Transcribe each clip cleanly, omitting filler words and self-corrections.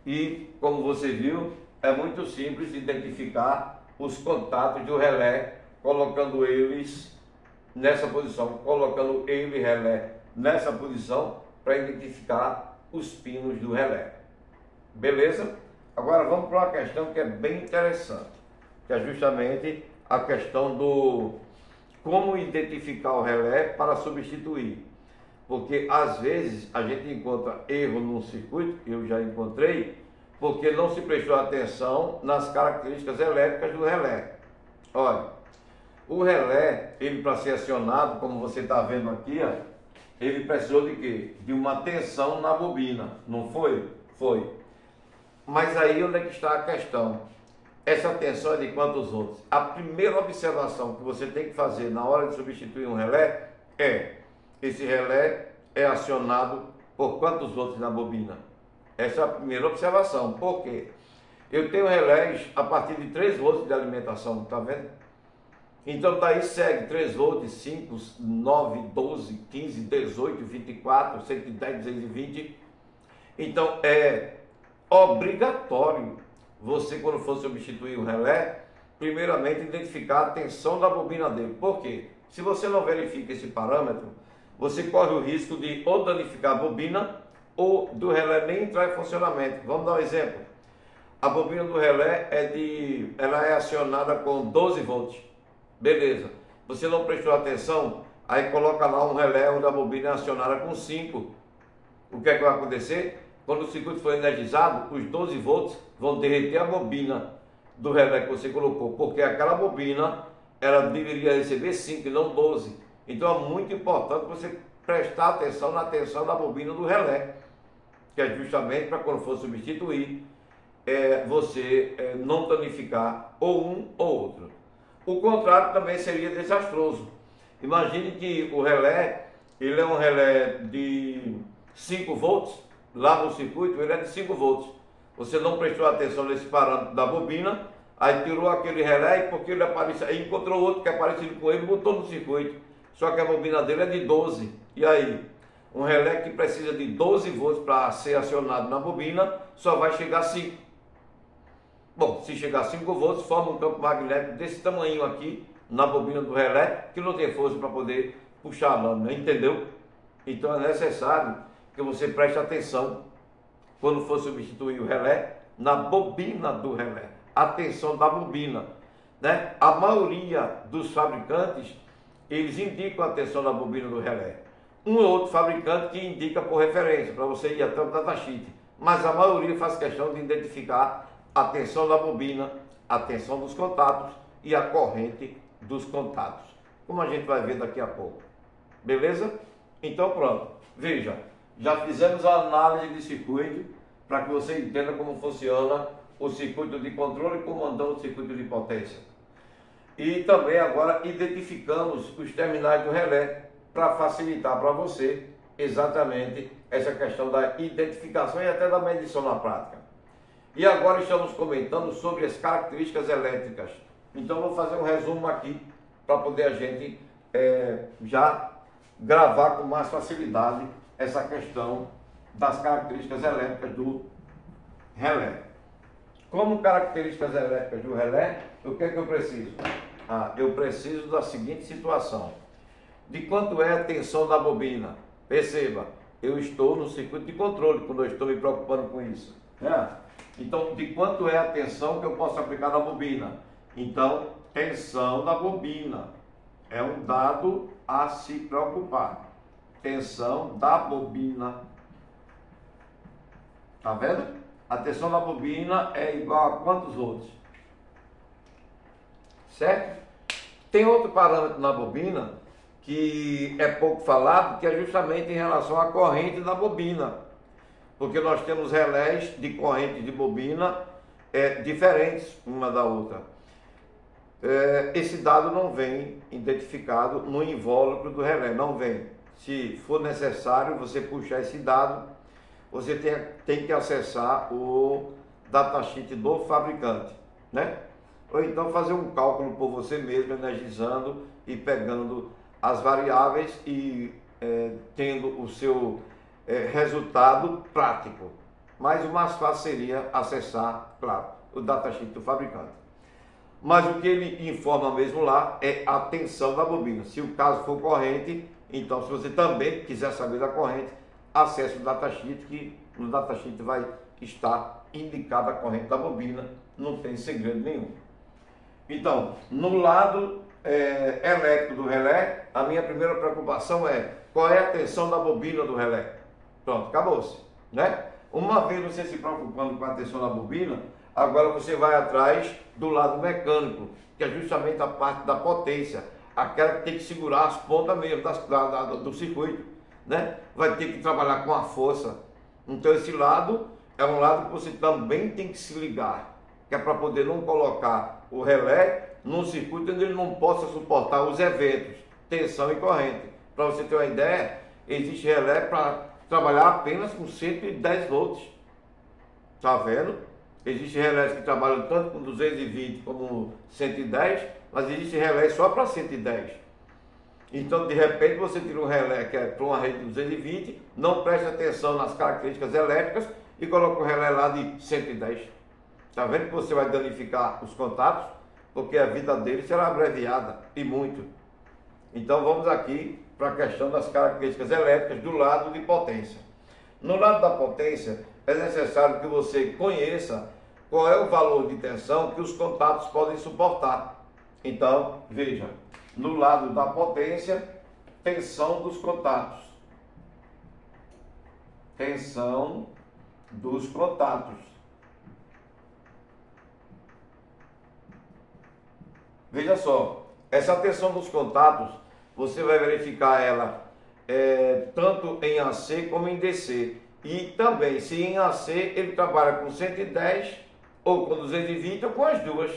E, como você viu, é muito simples identificar os contatos do relé, colocando eles nessa posição, colocando ele relé nessa posição para identificar os pinos do relé. Beleza? Agora vamos para uma questão que é bem interessante, que é justamente a questão do como identificar o relé para substituir. Porque às vezes a gente encontra erro no circuito, eu já encontrei, porque não se prestou atenção nas características elétricas do relé. Olha, o relé, ele para ser acionado, como você está vendo aqui, ó, ele precisou de quê? De uma tensão na bobina, não foi? Foi. Mas aí onde é que está a questão? Essa tensão é de quantos volts? A primeira observação que você tem que fazer na hora de substituir um relé é: esse relé é acionado por quantos volts na bobina? Essa é a primeira observação. Por quê? Eu tenho relés a partir de 3 volts de alimentação, tá vendo? Então daí segue 3 volts, 5, 9, 12, 15, 18, 24, 110, 220. Então é obrigatório você, quando for substituir o relé, primeiramente identificar a tensão da bobina dele. Por quê? Se você não verifica esse parâmetro, você corre o risco de ou danificar a bobina ou do relé nem entrar em funcionamento. Vamos dar um exemplo. A bobina do relé ela é acionada com 12 volts. Beleza. Você não prestou atenção, aí coloca lá um relé onde a bobina é acionada com 5. O que é que vai acontecer? Quando o circuito for energizado, os 12 volts vão derreter a bobina do relé que você colocou, porque aquela bobina ela deveria receber 5 e não 12. Então é muito importante você prestar atenção na tensão da bobina do relé, que é justamente para quando for substituir, você não danificar ou um ou outro. O contrário também seria desastroso. Imagine que o relé, ele é um relé de 5 volts, lá no circuito ele é de 5 volts. Você não prestou atenção nesse parâmetro da bobina, aí tirou aquele relé, porque ele apareceu, aí encontrou outro que é parecido com ele, botou no circuito. Só que a bobina dele é de 12. E aí? Um relé que precisa de 12 volts para ser acionado na bobina, só vai chegar a 5. Bom, se chegar a 5 volts, forma um campo magnético desse tamanho aqui, na bobina do relé, que não tem força para poder puxar a lâmina, entendeu? Então é necessário que você preste atenção, quando for substituir o relé, na bobina do relé. A tensão da bobina, né? A maioria dos fabricantes, eles indicam a tensão da bobina do relé. Um ou outro fabricante que indica por referência, para você ir até o datasheet. Mas a maioria faz questão de identificar a tensão da bobina, a tensão dos contatos e a corrente dos contatos, como a gente vai ver daqui a pouco. Beleza? Então pronto. Veja, já fizemos a análise de circuito para que você entenda como funciona o circuito de controle comandando o circuito de potência. E também agora identificamos os terminais do relé para facilitar para você exatamente essa questão da identificação e até da medição na prática. E agora estamos comentando sobre as características elétricas. Então vou fazer um resumo aqui para poder a gente já gravar com mais facilidade essa questão das características elétricas do relé. Como características elétricas do relé, o que é que eu preciso? Eu preciso da seguinte situação: de quanto é a tensão da bobina. Perceba, eu estou no circuito de controle quando eu estou me preocupando com isso. Então, de quanto é a tensão que eu posso aplicar na bobina? Então, tensão da bobina é um dado a se preocupar. Tensão da bobina. Tá vendo? A tensão da bobina é igual a quantos volts? Certo? Tem outro parâmetro na bobina que é pouco falado, que é justamente em relação à corrente da bobina. Porque nós temos relés de corrente de bobina diferentes uma da outra. Esse dado não vem identificado no invólucro do relé, não vem. Se for necessário você puxar esse dado, você tem que acessar o datasheet do fabricante, né? Ou então fazer um cálculo por você mesmo, energizando e pegando as variáveis e tendo o seu resultado prático. mas o mais fácil seria acessar, claro, o datasheet do fabricante. Mas o que ele informa mesmo lá é a tensão da bobina. Se o caso for corrente, então se você também quiser saber da corrente, acesse o datasheet, que no datasheet vai estar indicada a corrente da bobina, não tem segredo nenhum. Então, no lado elétrico do relé, a minha primeira preocupação é qual é a tensão da bobina do relé. Pronto, acabou-se, né? Uma vez você se preocupando com a tensão da bobina, agora você vai atrás do lado mecânico, que é justamente a parte da potência, aquela que tem que segurar as pontas mesmo do circuito, né? Vai ter que trabalhar com a força. Então esse lado é um lado que você também tem que se ligar, que é para poder não colocar o relé num circuito onde ele não possa suportar os eventos, tensão e corrente. Para você ter uma ideia, existe relé para trabalhar apenas com 110 volts. Tá vendo? Existem relés que trabalham tanto com 220 como 110, mas existe relé só para 110. Então, de repente, você tira um relé que é para uma rede de 220, não presta atenção nas características elétricas e coloca o relé lá de 110. Tá vendo que você vai danificar os contatos? Porque a vida dele será abreviada, e muito. Então, vamos aqui para a questão das características elétricas do lado de potência. No lado da potência, é necessário que você conheça qual é o valor de tensão que os contatos podem suportar. Então, veja, no lado da potência, tensão dos contatos. Tensão dos contatos. Veja só, essa tensão dos contatos, você vai verificar ela tanto em AC como em DC. E também, se em AC ele trabalha com 110, ou com 220, ou com as duas.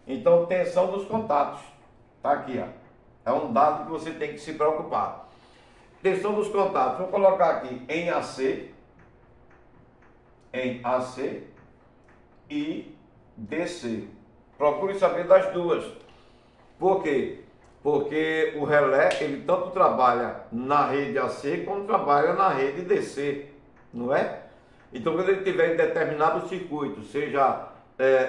Então, tensão dos contatos. Tá aqui, ó. É um dado que você tem que se preocupar. Tensão dos contatos. Vou colocar aqui em AC e DC. Procure saber das duas. Por quê? Porque o relé, ele tanto trabalha na rede AC como trabalha na rede DC, não é? Então, quando ele estiver em determinado circuito, seja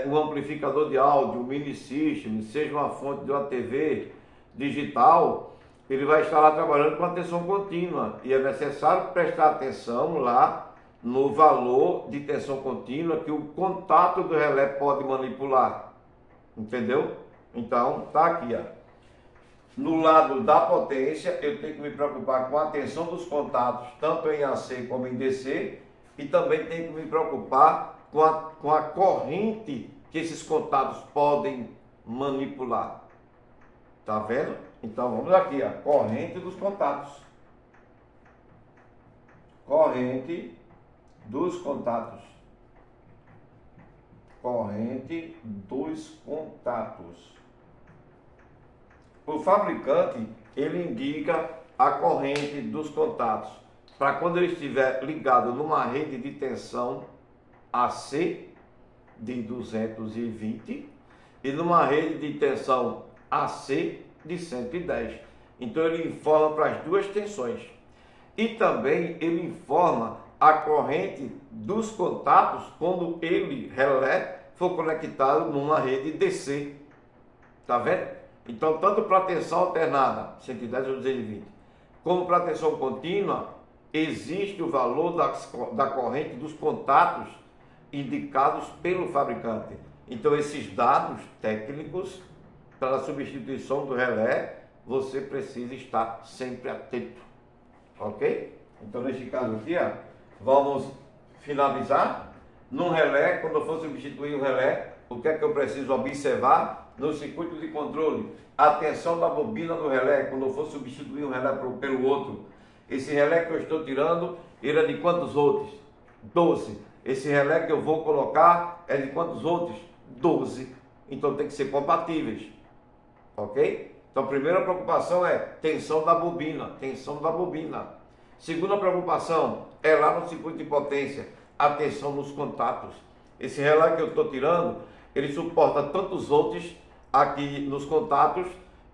um amplificador de áudio, um mini system, seja uma fonte de uma TV digital, ele vai estar lá trabalhando com a tensão contínua. E é necessário prestar atenção lá no valor de tensão contínua que o contato do relé pode manipular. Entendeu? Então, tá aqui, ó. No lado da potência, eu tenho que me preocupar com a tensão dos contatos, tanto em AC como em DC, e também tenho que me preocupar com a corrente que esses contatos podem manipular. Tá vendo? Então vamos aqui, ó, corrente dos contatos. Corrente dos contatos. Corrente dos contatos. O fabricante, ele indica a corrente dos contatos para quando ele estiver ligado numa rede de tensão AC de 220 e numa rede de tensão AC de 110. Então ele informa para as duas tensões. E também ele informa a corrente dos contatos quando ele, relé, for conectado numa rede DC. Tá vendo? Então, tanto para tensão alternada, 110 ou 220, como para tensão contínua, existe o valor da corrente dos contatos indicados pelo fabricante. Então, esses dados técnicos para a substituição do relé, você precisa estar sempre atento. Ok? Então, neste caso aqui, ó, vamos finalizar. Num relé, quando eu for substituir o relé, o que é que eu preciso observar? No circuito de controle, a tensão da bobina do relé, quando eu for substituir um relé pelo outro. Esse relé que eu estou tirando, ele é de quantos volts? 12. Esse relé que eu vou colocar é de quantos volts? 12. Então tem que ser compatíveis. Ok? Então a primeira preocupação é tensão da bobina. Tensão da bobina. Segunda preocupação é lá no circuito de potência, a tensão nos contatos. Esse relé que eu estou tirando, ele suporta tantos volts aqui nos contatos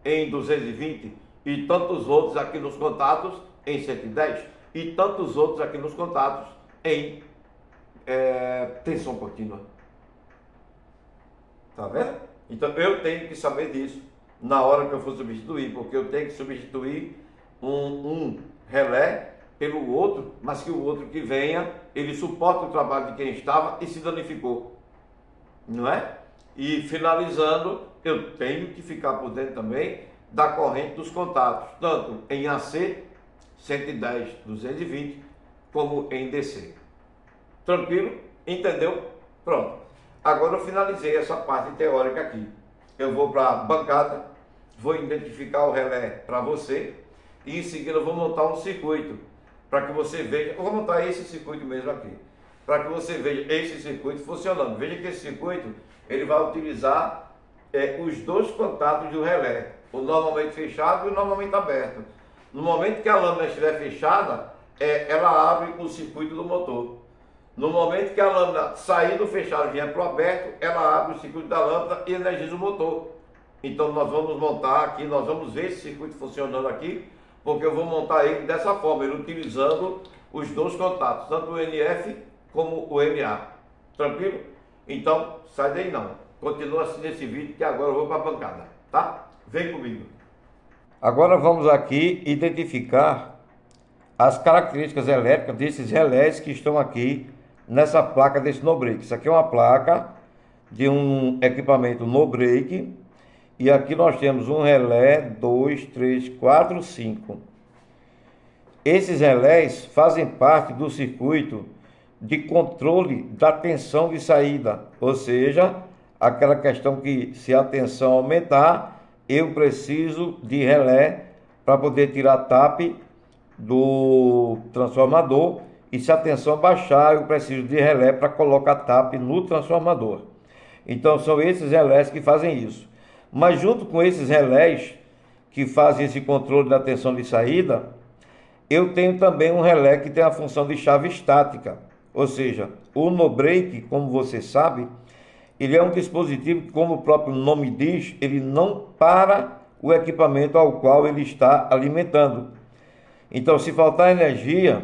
em 220 e tantos volts aqui nos contatos em 110 e tantos outros aqui nos contatos em tensão contínua. Tá vendo? Então eu tenho que saber disso na hora que eu for substituir, porque eu tenho que substituir um relé pelo outro, mas que o outro que venha, ele suporta o trabalho de quem estava e se danificou, não é? E finalizando, eu tenho que ficar por dentro também da corrente dos contatos, tanto em AC 110, 220, como em DC. Tranquilo? Entendeu? Pronto. Agora eu finalizei essa parte teórica aqui. Eu vou para a bancada, vou identificar o relé para você e em seguida eu vou montar um circuito para que você veja. Eu vou montar esse circuito mesmo aqui, para que você veja esse circuito funcionando. Veja que esse circuito ele vai utilizar os dois contatos do relé, o normalmente fechado e o normalmente aberto. No momento que a lâmina estiver fechada, ela abre o circuito do motor. No momento que a lâmina sair do fechado e vier para o aberto, ela abre o circuito da lâmpada e energiza o motor. Então nós vamos montar aqui, nós vamos ver esse circuito funcionando aqui, porque eu vou montar ele dessa forma, ele utilizando os dois contatos, tanto o NF como o NA. Tranquilo? Então, sai daí não. Continua assim nesse vídeo que agora eu vou para a bancada, tá? Vem comigo. Agora vamos aqui identificar as características elétricas desses relés que estão aqui nessa placa desse no-break. Isso aqui é uma placa de um equipamento no-break. E aqui nós temos um relé, 2, 3, 4, 5. Esses relés fazem parte do circuito de controle da tensão de saída. Ou seja, aquela questão que se a tensão aumentar, eu preciso de relé para poder tirar TAP do transformador. E se a tensão baixar, eu preciso de relé para colocar TAP no transformador. Então são esses relés que fazem isso. Mas junto com esses relés que fazem esse controle da tensão de saída, eu tenho também um relé que tem a função de chave estática. Ou seja, o no-break, como você sabe, ele é um dispositivo que, como o próprio nome diz, ele não para o equipamento ao qual ele está alimentando. Então, se faltar energia,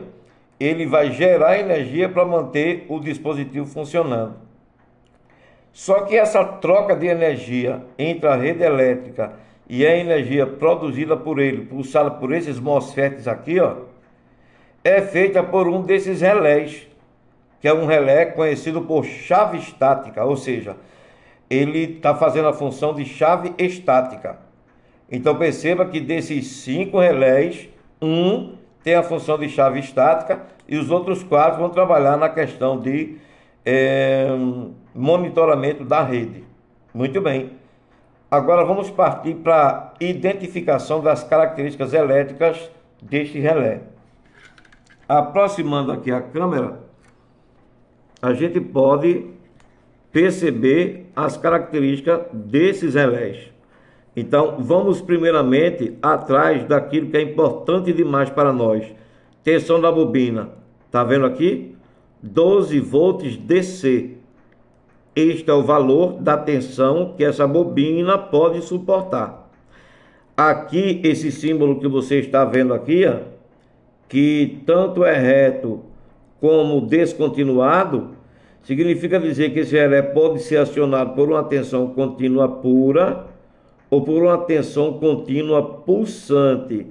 ele vai gerar energia para manter o dispositivo funcionando. Só que essa troca de energia entre a rede elétrica e a energia produzida por ele, pulsada por esses MOSFETs aqui, ó, é feita por um desses relés, que é um relé conhecido por chave estática, ou seja, ele está fazendo a função de chave estática. Então perceba que desses 5 relés, um tem a função de chave estática e os outros 4 vão trabalhar na questão de monitoramento da rede. Muito bem. Agora vamos partir para a identificação das características elétricas deste relé. Aproximando aqui a câmera, a gente pode perceber as características desses relés. Então, vamos primeiramente atrás daquilo que é importante demais para nós. Tensão da bobina. Tá vendo aqui? 12 volts DC. Este é o valor da tensão que essa bobina pode suportar. Aqui, esse símbolo que você está vendo aqui, ó, que tanto é reto como descontinuado, significa dizer que esse relé pode ser acionado por uma tensão contínua pura ou por uma tensão contínua pulsante.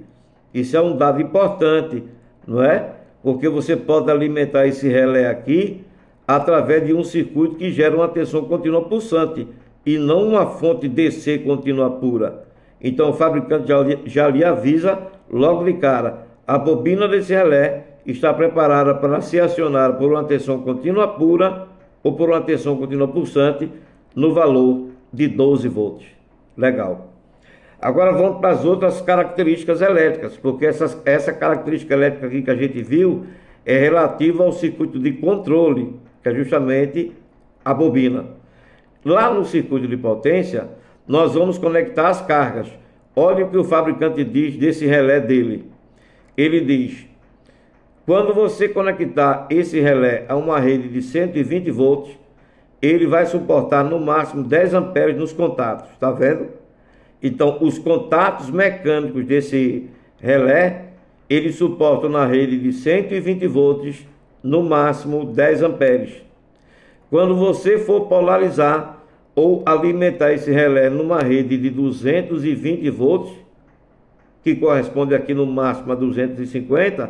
Isso é um dado importante, não é? Porque você pode alimentar esse relé aqui através de um circuito que gera uma tensão contínua pulsante e não uma fonte DC contínua pura. Então o fabricante já lhe avisa logo de cara: a bobina desse relé está preparada para ser acionada por uma tensão contínua pura ou por uma tensão contínua pulsante no valor de 12 volts. Legal. Agora vamos para as outras características elétricas, porque essa característica elétrica aqui que a gente viu é relativa ao circuito de controle, que é justamente a bobina. Lá no circuito de potência, nós vamos conectar as cargas. Olha o que o fabricante diz desse relé dele. Ele diz: quando você conectar esse relé a uma rede de 120 volts, ele vai suportar no máximo 10 amperes nos contatos, tá vendo? Então, os contatos mecânicos desse relé, eles suportam na rede de 120 volts, no máximo 10 amperes. Quando você for polarizar ou alimentar esse relé numa rede de 220 volts, que corresponde aqui no máximo a 250,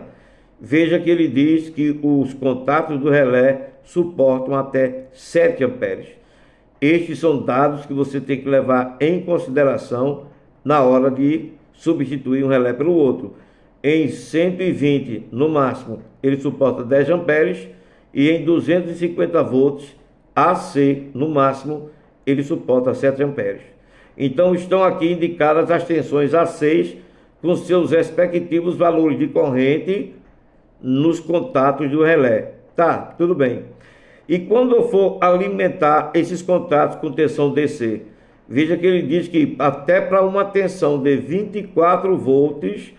veja que ele diz que os contatos do relé suportam até 7 amperes. Estes são dados que você tem que levar em consideração na hora de substituir um relé pelo outro. Em 120, no máximo, ele suporta 10 amperes e em 250 volts AC, no máximo, ele suporta 7 amperes. Então estão aqui indicadas as tensões A6 com seus respectivos valores de corrente nos contatos do relé. Tá, tudo bem. E quando eu for alimentar esses contatos com tensão DC, veja que ele diz que até para uma tensão de 24 volts,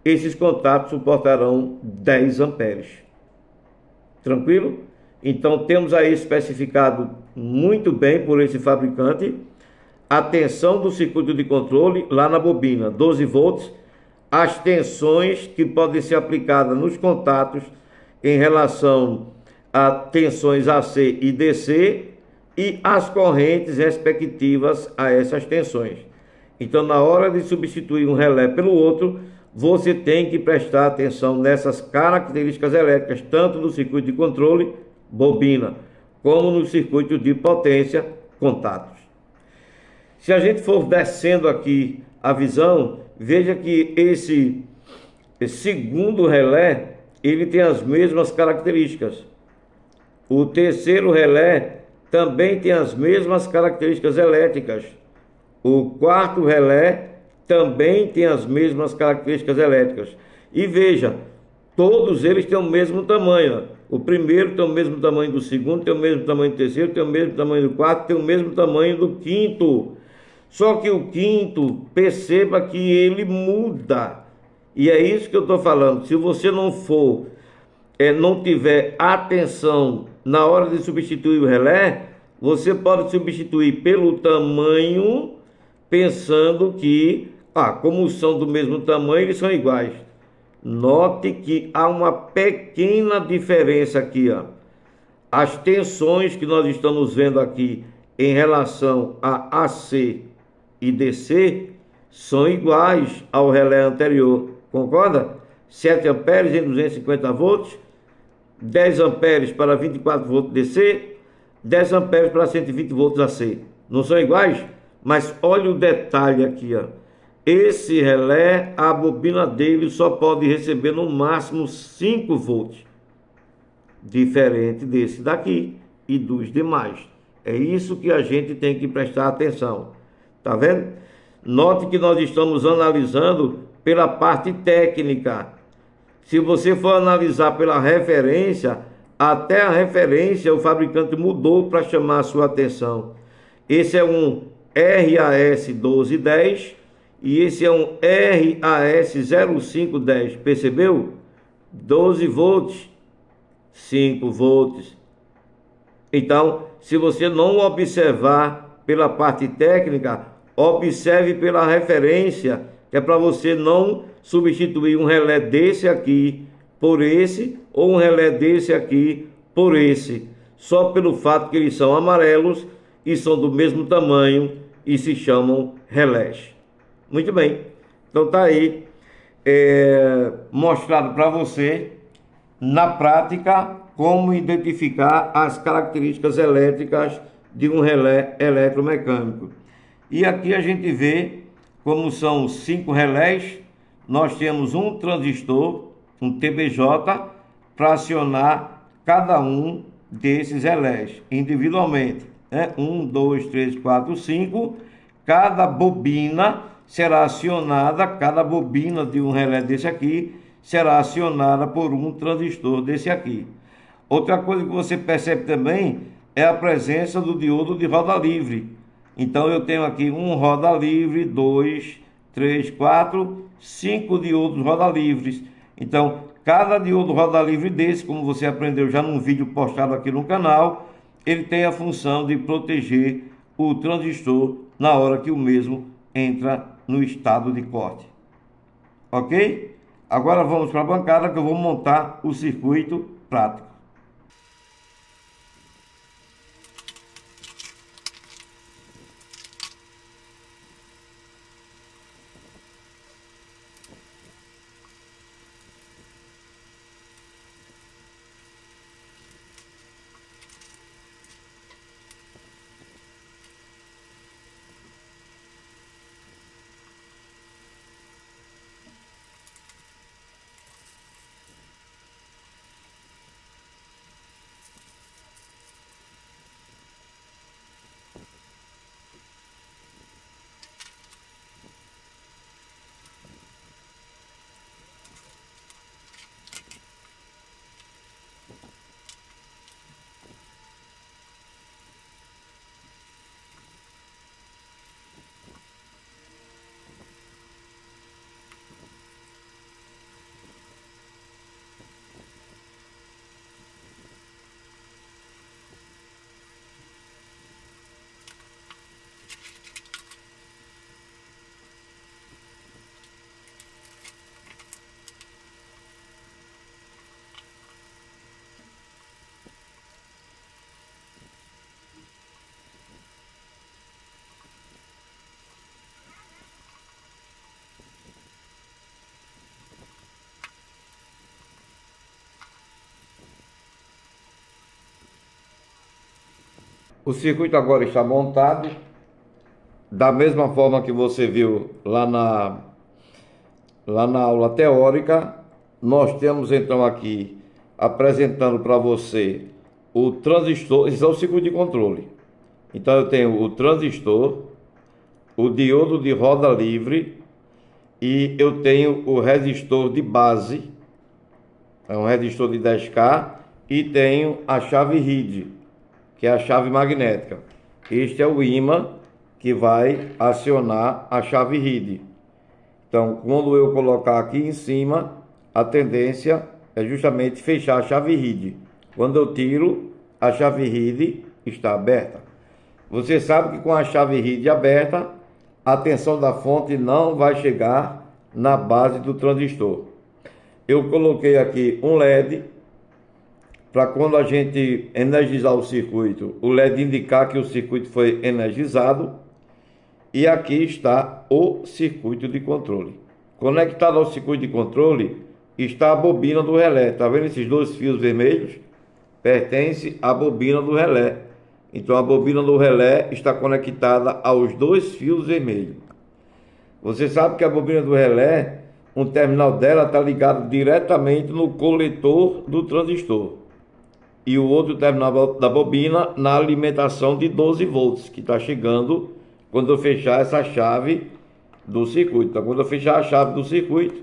esses contatos suportarão 10 amperes. Tranquilo? Então temos aí especificado muito bem por esse fabricante a tensão do circuito de controle lá na bobina, 12 volts, as tensões que podem ser aplicadas nos contatos em relação a tensões AC e DC e as correntes respectivas a essas tensões. Então, na hora de substituir um relé pelo outro, você tem que prestar atenção nessas características elétricas, tanto no circuito de controle, bobina, como no circuito de potência, contatos. Se a gente for descendo aqui a visão, veja que esse segundo relé, ele tem as mesmas características. O terceiro relé também tem as mesmas características elétricas. O quarto relé também tem as mesmas características elétricas. E veja, todos eles têm o mesmo tamanho. O primeiro tem o mesmo tamanho do segundo, tem o mesmo tamanho do terceiro, tem o mesmo tamanho do quarto, tem o mesmo tamanho do quinto. Só que o quinto, perceba que ele muda. E é isso que eu estou falando. Se você não for, não tiver atenção na hora de substituir o relé, você pode substituir pelo tamanho, pensando que, como são do mesmo tamanho, eles são iguais. Note que há uma pequena diferença aqui, ó. As tensões que nós estamos vendo aqui em relação a AC e DC são iguais ao relé anterior, concorda? 7 amperes em 250 volts, 10 amperes para 24 volts DC, 10 amperes para 120 volts AC. Não são iguais? Mas olha o detalhe aqui, ó. Esse relé, a bobina dele só pode receber no máximo 5 volts, diferente desse daqui e dos demais. É isso que a gente tem que prestar atenção. Tá vendo? Note que nós estamos analisando pela parte técnica. Se você for analisar pela referência, até a referência o fabricante mudou para chamar a sua atenção. Esse é um RAS 1210 e esse é um RAS 0510. Percebeu? 12 volts, 5 volts. Então, se você não observar pela parte técnica, observe pela referência, que é para você não substituir um relé desse aqui por esse, ou um relé desse aqui por esse, só pelo fato que eles são amarelos e são do mesmo tamanho e se chamam relés. Muito bem, então tá aí mostrado para você na prática como identificar as características elétricas de um relé eletromecânico. E aqui a gente vê como são 5 relés. Nós temos um transistor, um TBJ, para acionar cada um desses relés individualmente, né? 1, 2, 3, 4, 5. Cada bobina será acionada, cada bobina de um relé desse aqui será acionada por um transistor desse aqui. Outra coisa que você percebe também é a presença do diodo de roda livre. Então eu tenho aqui um roda livre, 2, 3, 4, 5 diodos roda livres. Então cada diodo roda livre desse, como você aprendeu já num vídeo postado aqui no canal, ele tem a função de proteger o transistor na hora que o mesmo entra no estado de corte. Ok? Agora vamos para a bancada que eu vou montar o circuito prático. O circuito agora está montado da mesma forma que você viu lá na aula teórica. Nós temos então aqui apresentando para você o transistor. Esse é o circuito de controle. Então eu tenho o transistor, o diodo de roda livre e eu tenho o resistor de base, é um resistor de 10K, e tenho a chave Reed, que é a chave magnética. Este é o ímã que vai acionar a chave Reed. Então, quando eu colocar aqui em cima, a tendência é justamente fechar a chave Reed. Quando eu tiro, a chave Reed está aberta. Você sabe que com a chave Reed aberta, a tensão da fonte não vai chegar na base do transistor. Eu coloquei aqui um LED para quando a gente energizar o circuito, o LED indicar que o circuito foi energizado. E aqui está o circuito de controle. Conectado ao circuito de controle está a bobina do relé. Está vendo esses dois fios vermelhos? Pertence à bobina do relé. Então a bobina do relé está conectada aos dois fios vermelhos. Você sabe que a bobina do relé, um terminal dela está ligado diretamente no coletor do transistor. E o outro terminal da bobina na alimentação de 12 volts, que está chegando quando eu fechar essa chave do circuito. Então, quando eu fechar a chave do circuito,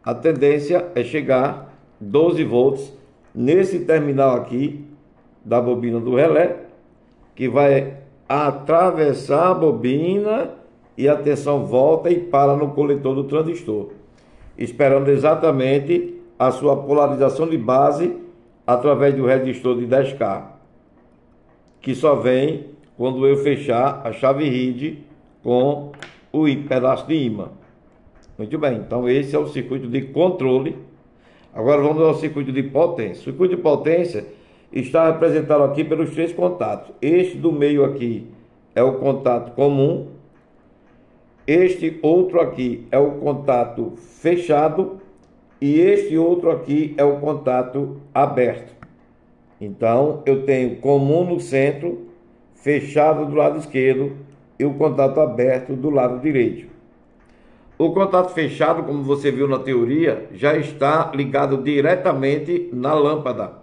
a tendência é chegar 12 volts nesse terminal aqui da bobina do relé, que vai atravessar a bobina e a tensão volta e para no coletor do transistor, esperando exatamente a sua polarização de base através do resistor de 10K, que só vem quando eu fechar a chave Reed com o pedaço de ímã. Muito bem, então esse é o circuito de controle. Agora vamos ao circuito de potência. O circuito de potência está representado aqui pelos três contatos. Este do meio aqui é o contato comum. Este outro aqui é o contato fechado. E este outro aqui é o contato aberto. Então eu tenho comum no centro, fechado do lado esquerdo e o contato aberto do lado direito. O contato fechado, como você viu na teoria, já está ligado diretamente na lâmpada.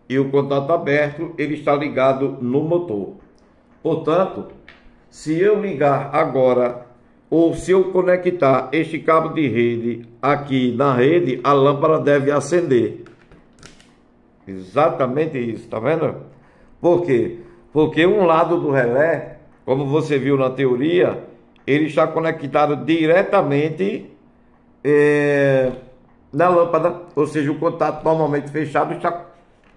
E o contato aberto, ele está ligado no motor. Portanto, se eu ligar agora, ou se eu conectar este cabo de rede aqui na rede, a lâmpada deve acender. Exatamente isso, tá vendo? Por quê? Porque um lado do relé, como você viu na teoria, ele está conectado diretamente na lâmpada, ou seja, o contato normalmente fechado está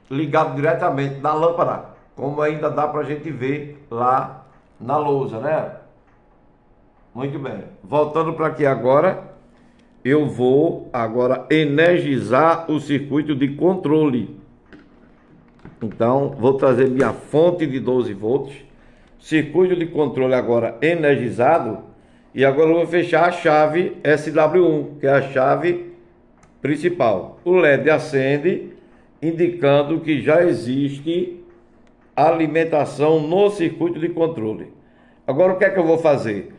ligado diretamente na lâmpada, como ainda dá para a gente ver lá na lousa, né? Muito bem, voltando para aqui agora, eu vou agora energizar o circuito de controle. Então, vou trazer minha fonte de 12 volts, circuito de controle agora energizado, e agora eu vou fechar a chave SW1, que é a chave principal. O LED acende, indicando que já existe alimentação no circuito de controle. Agora o que é que eu vou fazer?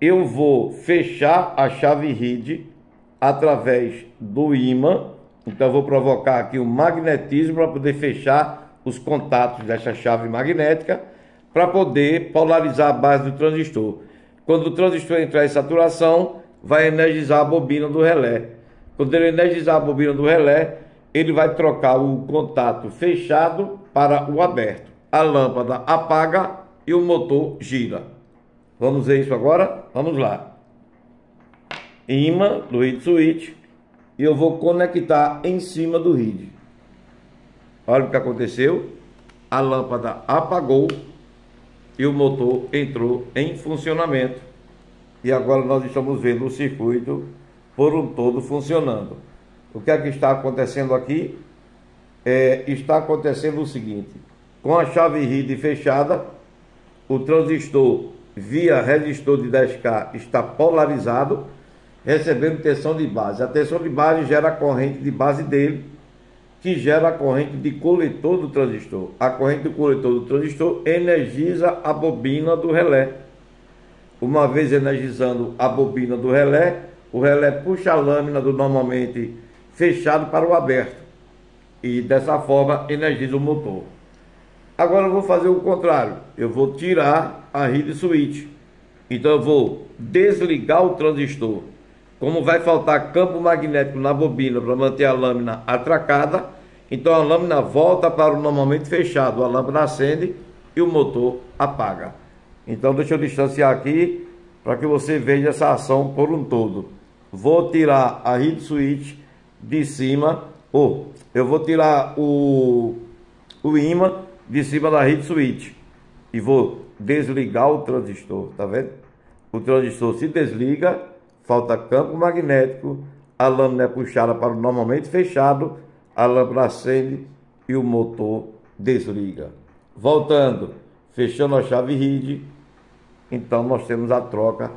Eu vou fechar a chave Reed através do ímã. Então eu vou provocar aqui um magnetismo para poder fechar os contatos dessa chave magnética, para poder polarizar a base do transistor. Quando o transistor entrar em saturação, vai energizar a bobina do relé. Quando ele energizar a bobina do relé, ele vai trocar o contato fechado para o aberto. A lâmpada apaga e o motor gira. Vamos ver isso agora? Vamos lá. Ímã do reed switch. E eu vou conectar em cima do reed. Olha o que aconteceu. A lâmpada apagou e o motor entrou em funcionamento. E agora nós estamos vendo o circuito por um todo funcionando. O que é que está acontecendo aqui? Está acontecendo o seguinte. Com a chave Reed fechada, o transistor via resistor de 10K está polarizado, recebendo tensão de base. A tensão de base gera a corrente de base dele, que gera a corrente de coletor do transistor. A corrente do coletor do transistor energiza a bobina do relé. Uma vez energizando a bobina do relé, o relé puxa a lâmina do normalmente fechado para o aberto. E dessa forma energiza o motor. Agora eu vou fazer o contrário. Eu vou tirar a reed switch. Então eu vou desligar o transistor. Como vai faltar campo magnético na bobina para manter a lâmina atracada, então a lâmina volta para o normalmente fechado, a lâmpada acende e o motor apaga. Então deixa eu distanciar aqui para que você veja essa ação por um todo. Vou tirar a reed switch de cima, eu vou tirar o ímã de cima da reed switch e vou desligar o transistor, tá vendo? O transistor se desliga, falta campo magnético, a lâmina é puxada para o normalmente fechado, a lâmpada acende e o motor desliga. Voltando, fechando a chave reed, então nós temos a troca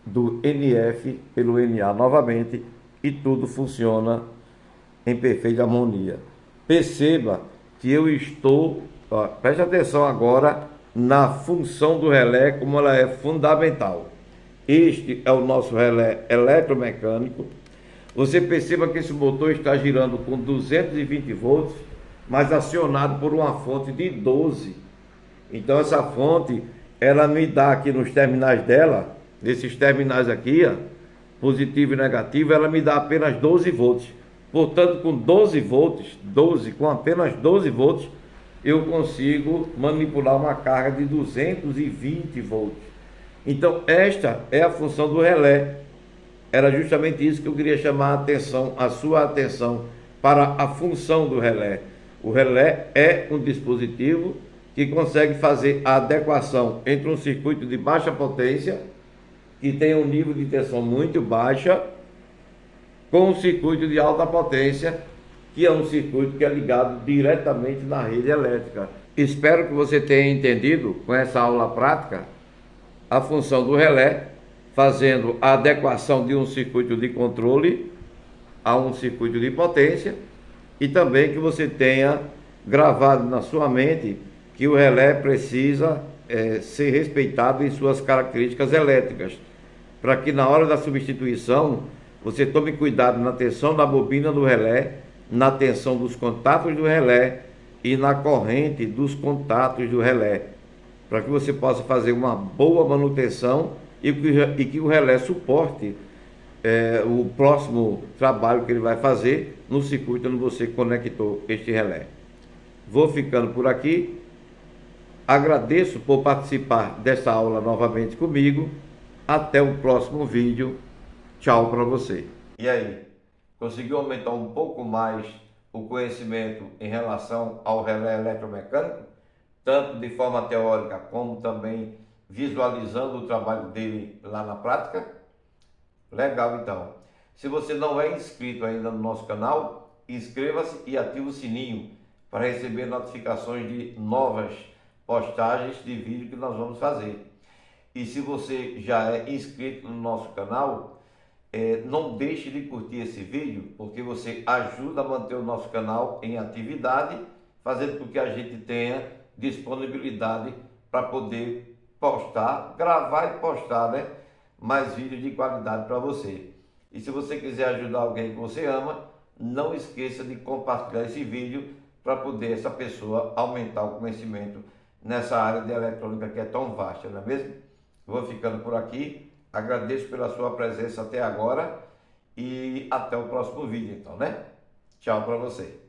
do NF pelo NA novamente e tudo funciona em perfeita harmonia. Perceba que eu estou, preste atenção agora na função do relé, como ela é fundamental. Este é o nosso relé eletromecânico. Você perceba que esse motor está girando com 220 volts, mas acionado por uma fonte de 12. Então essa fonte, ela me dá aqui nos terminais dela, nesses terminais aqui, positivo e negativo, ela me dá apenas 12 volts. Portanto, com 12 volts, com apenas 12 volts, eu consigo manipular uma carga de 220 volts. Então, esta é a função do relé. Era justamente isso que eu queria chamar a atenção, a sua atenção, para a função do relé. O relé é um dispositivo que consegue fazer a adequação entre um circuito de baixa potência, que tem um nível de tensão muito baixa, com um circuito de alta potência, que é um circuito que é ligado diretamente na rede elétrica. Espero que você tenha entendido, com essa aula prática, a função do relé, fazendo a adequação de um circuito de controle a um circuito de potência, e também que você tenha gravado na sua mente que o relé precisa ser respeitado em suas características elétricas, para que na hora da substituição você tome cuidado na tensão da bobina do relé, na tensão dos contatos do relé e na corrente dos contatos do relé, para que você possa fazer uma boa manutenção e que o relé suporte o próximo trabalho que ele vai fazer no circuito onde você conectou este relé. Vou ficando por aqui. Agradeço por participar dessa aula novamente comigo. Até o próximo vídeo. Tchau para você. E aí, conseguiu aumentar um pouco mais o conhecimento em relação ao relé eletromecânico? Tanto de forma teórica como também visualizando o trabalho dele lá na prática? Legal, então. Se você não é inscrito ainda no nosso canal, inscreva-se e ative o sininho para receber notificações de novas postagens de vídeo que nós vamos fazer. E se você já é inscrito no nosso canal, não deixe de curtir esse vídeo, porque você ajuda a manter o nosso canal em atividade, fazendo com que a gente tenha disponibilidade para poder postar, gravar e postar, né, mais vídeos de qualidade para você. E se você quiser ajudar alguém que você ama, não esqueça de compartilhar esse vídeo para poder essa pessoa aumentar o conhecimento nessa área de eletrônica que é tão vasta, não é mesmo? Vou ficando por aqui, agradeço pela sua presença até agora e até o próximo vídeo então, né? Tchau para você.